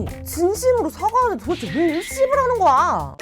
아니 진심으로 사과하는데 도대체 왜 일십을 하는 거야?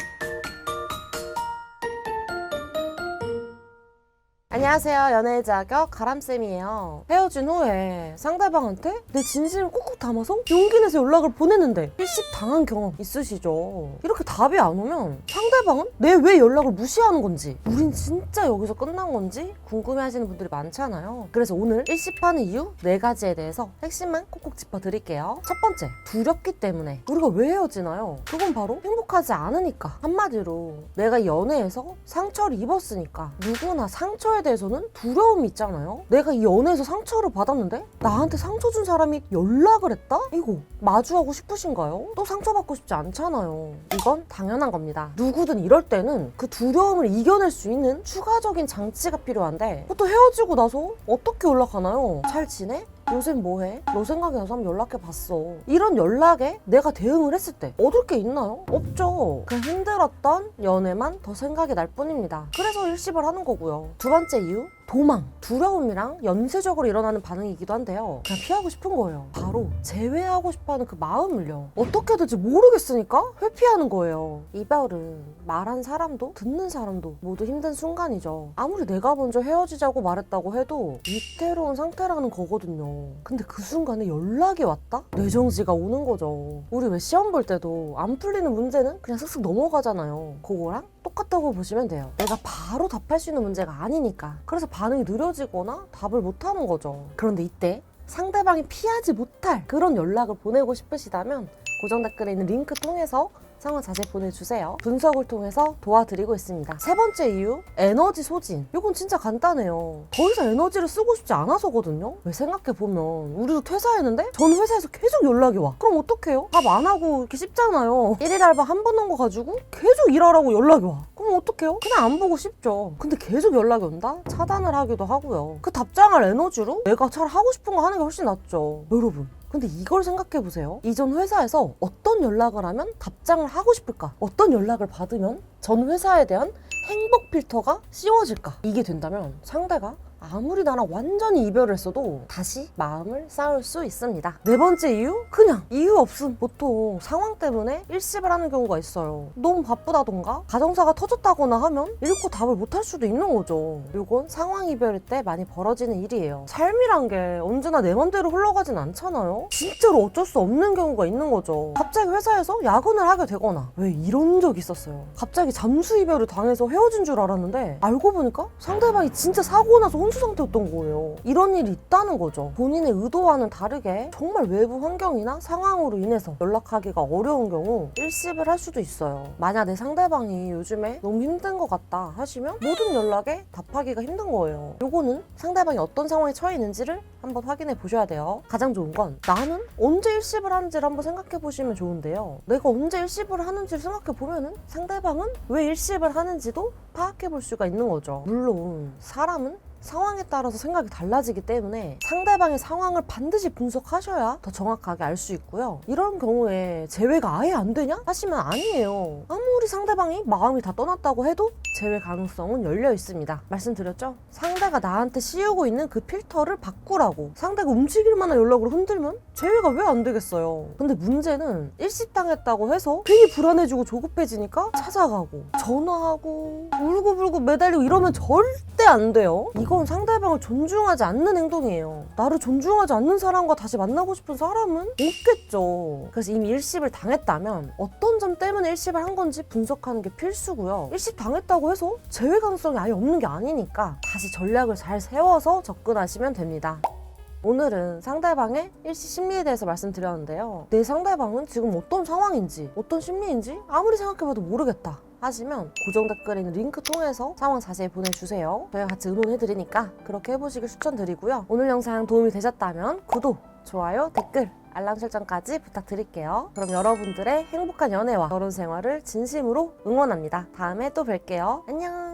안녕하세요. 연애의 자격 가람쌤이에요. 헤어진 후에 상대방한테 내 진심을 꾹꾹 담아서 용기 내서 연락을 보냈는데 일십 당한 경험 있으시죠? 이렇게 답이 안 오면 상대방은 내 왜 연락을 무시하는 건지, 우린 진짜 여기서 끝난 건지 궁금해하시는 분들이 많잖아요. 그래서 오늘 일십하는 이유 4가지에 대해서 핵심만 콕콕 짚어드릴게요. 첫 번째, 두렵기 때문에. 우리가 왜 헤어지나요? 그건 바로 행복하지 않으니까. 한마디로 내가 연애에서 상처를 입었으니까 누구나 상처에 대해서는 두려움이 있잖아요. 내가 이 연애에서 상처를 받았는데 나한테 상처 준 사람이 연락을 했다? 이거 마주하고 싶으신가요? 또 상처받고 싶지 않잖아요. 이건 당연한 겁니다. 누구든 이럴 때는 그 두려움을 이겨낼 수 있는 추가적인 장치가 필요한데, 또 헤어지고 나서 어떻게 연락하나요? 잘 지내? 요즘 뭐해? 너 생각이 나서 한번 연락해봤어. 이런 연락에 내가 대응을 했을 때 얻을 게 있나요? 없죠. 그냥 힘들었던 연애만 더 생각이 날 뿐입니다. 그래서 일십을 하는 거고요. 두 번째 이유, 도망. 두려움이랑 연쇄적으로 일어나는 반응이기도 한데요. 그냥 피하고 싶은 거예요. 바로 제외하고 싶어하는 그 마음을요. 어떻게 해야 될지 모르겠으니까 회피하는 거예요. 이별은 말한 사람도 듣는 사람도 모두 힘든 순간이죠. 아무리 내가 먼저 헤어지자고 말했다고 해도 위태로운 상태라는 거거든요. 근데 그 순간에 연락이 왔다? 뇌정지가 오는 거죠. 우리 왜 시험 볼 때도 안 풀리는 문제는 그냥 슥슥 넘어가잖아요. 그거랑 똑같다고 보시면 돼요. 내가 바로 답할 수 있는 문제가 아니니까. 그래서 반응이 느려지거나 답을 못하는 거죠. 그런데 이때 상대방이 피하지 못할 그런 연락을 보내고 싶으시다면 고정 댓글에 있는 링크 통해서 상황 자세히 보내주세요. 분석을 통해서 도와드리고 있습니다. 세 번째 이유, 에너지 소진. 이건 진짜 간단해요. 더 이상 에너지를 쓰고 싶지 않아서거든요. 왜 생각해보면 우리도 퇴사했는데 전 회사에서 계속 연락이 와. 그럼 어떡해요? 답 안 하고 이렇게 씹잖아요. 1일 알바 한 번 한 거 가지고 계속 일하라고 연락이 와. 그럼 어떡해요? 그냥 안 보고 싶죠. 근데 계속 연락이 온다? 차단을 하기도 하고요. 그 답장할 에너지로 내가 잘 하고 싶은 거 하는 게 훨씬 낫죠. 여러분, 근데 이걸 생각해보세요. 이전 회사에서 어떤 연락을 하면 답장을 하고 싶을까? 어떤 연락을 받으면 전 회사에 대한 행복 필터가 씌워질까? 이게 된다면 상대가 아무리 나랑 완전히 이별을 했어도 다시 마음을 쌓을 수 있습니다. 네 번째 이유? 그냥 이유 없음. 보통 상황 때문에 일십을 하는 경우가 있어요. 너무 바쁘다던가 가정사가 터졌다거나 하면 읽고 답을 못할 수도 있는 거죠. 이건 상황 이별일 때 많이 벌어지는 일이에요. 삶이란 게 언제나 내 맘대로 흘러가진 않잖아요. 진짜로 어쩔 수 없는 경우가 있는 거죠. 갑자기 회사에서 야근을 하게 되거나, 왜 이런 적 있었어요. 갑자기 잠수 이별을 당해서 헤어진 줄 알았는데 알고 보니까 상대방이 진짜 사고 나서 혼수 상태였던 거예요. 이런 일이 있다는 거죠. 본인의 의도와는 다르게 정말 외부 환경이나 상황으로 인해서 연락하기가 어려운 경우 일십을 할 수도 있어요. 만약 내 상대방이 요즘에 너무 힘든 것 같다 하시면 모든 연락에 답하기가 힘든 거예요. 요거는 상대방이 어떤 상황에 처해 있는지를 한번 확인해 보셔야 돼요. 가장 좋은 건 나는 언제 일십을 하는지를 한번 생각해 보시면 좋은데요. 내가 언제 일십을 하는지를 생각해 보면은 상대방은 왜 일십을 하는지도 파악해 볼 수가 있는 거죠. 물론 사람은 상황에 따라서 생각이 달라지기 때문에 상대방의 상황을 반드시 분석하셔야 더 정확하게 알 수 있고요. 이런 경우에 재회가 아예 안 되냐? 하시면 아니에요. 아무리 상대방이 마음이 다 떠났다고 해도 재회 가능성은 열려 있습니다. 말씀드렸죠? 상대가 나한테 씌우고 있는 그 필터를 바꾸라고. 상대가 움직일 만한 연락으로 흔들면 재회가 왜 안 되겠어요. 근데 문제는 일십당했다고 해서 괜히 불안해지고 조급해지니까 찾아가고 전화하고 울고불고 매달리고 이러면 절대 안 돼요. 이건 상대방을 존중하지 않는 행동이에요. 나를 존중하지 않는 사람과 다시 만나고 싶은 사람은 없겠죠. 그래서 이미 일십을 당했다면 어떤 점 때문에 일십을 한 건지 분석하는 게 필수고요. 일십 당했다고 해서 재회 가능성이 아예 없는 게 아니니까 다시 전략을 잘 세워서 접근하시면 됩니다. 오늘은 상대방의 일시 심리에 대해서 말씀드렸는데요. 내 상대방은 지금 어떤 상황인지, 어떤 심리인지 아무리 생각해봐도 모르겠다 하시면 고정 댓글에 있는 링크 통해서 상황 자세히 보내주세요. 저희가 같이 의논해드리니까 그렇게 해보시길 추천드리고요. 오늘 영상 도움이 되셨다면 구독, 좋아요, 댓글, 알람 설정까지 부탁드릴게요. 그럼 여러분들의 행복한 연애와 결혼 생활을 진심으로 응원합니다. 다음에 또 뵐게요. 안녕.